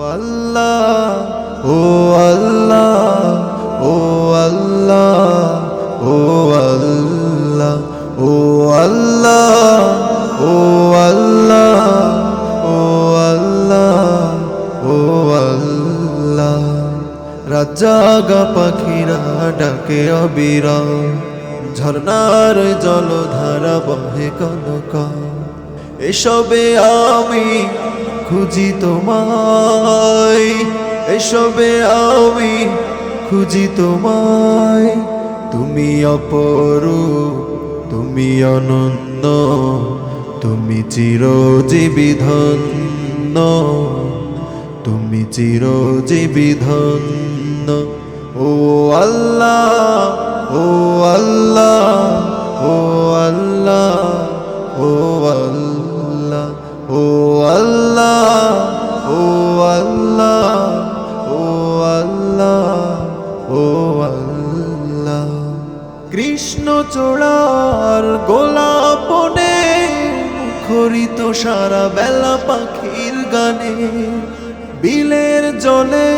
আল্লাহ ও আল্লাহ ও আল্লাহ ও আল্লাহ ও আল্লাহ ও আল্লাহ ও আল্লাহ ও আল্লাহ রাজাগা পাখিরা ডাকে অবিরাম ঝর্ণার জলধারা বহে কনক এসবে আমি খুঁজি তোমায় এসবে আমি খুঁজি তোমায় তুমি অপরূপ তুমি অনন্য তুমি চিরজীবী ধন্য তুমি চিরজীবী ধন্য ও আল্লাহ ও আল্লাহ ও আল্লাহ ও আল্লাহ ও আল্লাহ ও আল্লাহ ও আল্লাহ ও আল্লাহ কৃষ্ণ চূড়ার গোলাপনে মুখরিত সারা বেলা পাখির গানে বিলের জলে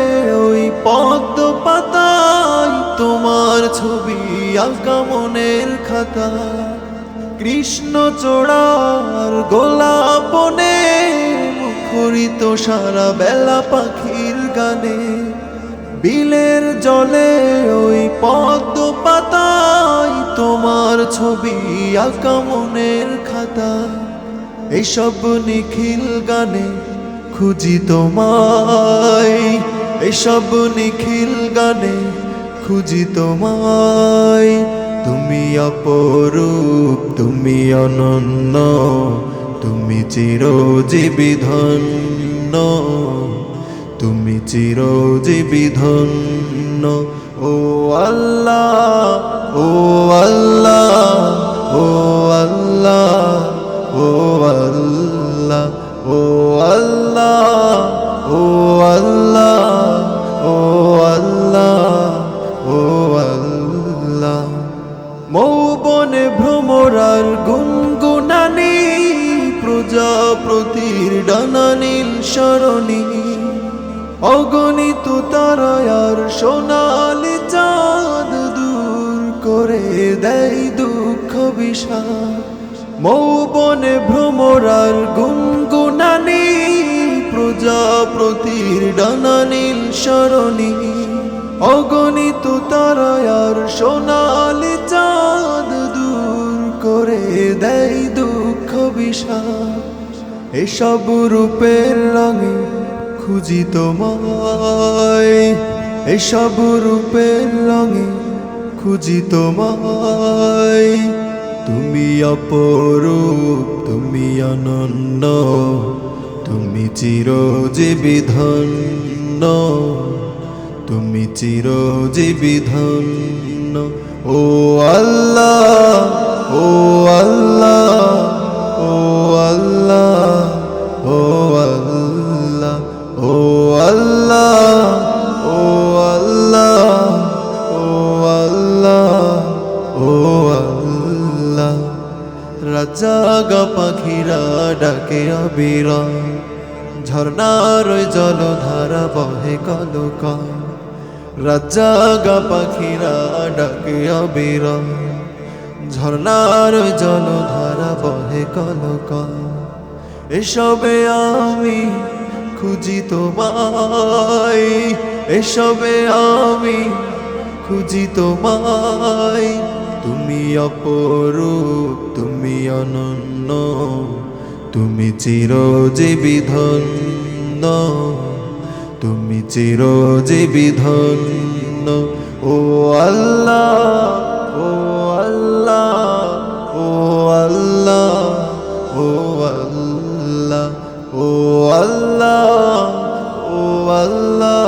ওই পদ্ম পাতায় তোমার ছবি আঁকা মনের খাতা কৃষ্ণ চূড়ার গোলাপনে মুখরিত সারা বেলা পাখির গানে বিলের জলে ওই পদ্ম পাতায় তোমার ছবি আঁকা মনের খাতা এইসব নিখিল গানে খুঁজি তোমায় এইসব নিখিল গানে খুঁজি তোমায় তুমি অপরূপ তুমি অনন্য তুমি চিরজীবী ধন্য তুমি চিরজীবী ধন্য ও আল্লাহ ও আল্লাহ ও আল্লাহ ও আল্লাহ ও আল্লাহ ও আল্লাহ ও আল্লাহ ও আল্লাহ মৌবনে ভ্রমরার গুনগুনানি প্রজাপতির ডানা নীল সরণি অগণিত তারায়ার সোনালি চাঁদ দূর করে দেয় দুঃখ বিষাদ মৌবনে ভ্রমরার গুনগুনানি প্রজাপতির ডানা নীল সরণি অগণিত তারায়ার সোনালি চাঁদ দূর করে দেয় দুঃখ বিষাদ এসব রূপের রঙে খুঁজি তোমায় এসব রূপের রঙে খুঁজি তোমায় তুমি অপরূপ তুমি অনন্য তুমি চিরজীবী ধন্য তুমি চিরজীবী ধন্য ও আল্লাহ ও আল্লাহ ও আল্লাহ ও আল্লাহ ও আল্লাহ ও আল্লাহ ও আল্লাহ ও আল্লাহ রাজাগা পাখিরা ডাকে অবিরাম ঝর্ণার জলধারা বহে কনক রাজাগা পাখিরা ডাকে অবিরাম ঝর্ণার জলধারা বহে কনক এসবে আমি খুঁজি তোমায় এসবে আমি খুঁজি তোমায় তুমি অপরূপ তুমি অনন্য তুমি চিরজীবী ধন্য তুমি চিরজীবী ধন্য ও আল্লাহ ও আল্লাহ ও আল্লাহ ও আল্লাহ ও আল্লাহ ও আল্লাহ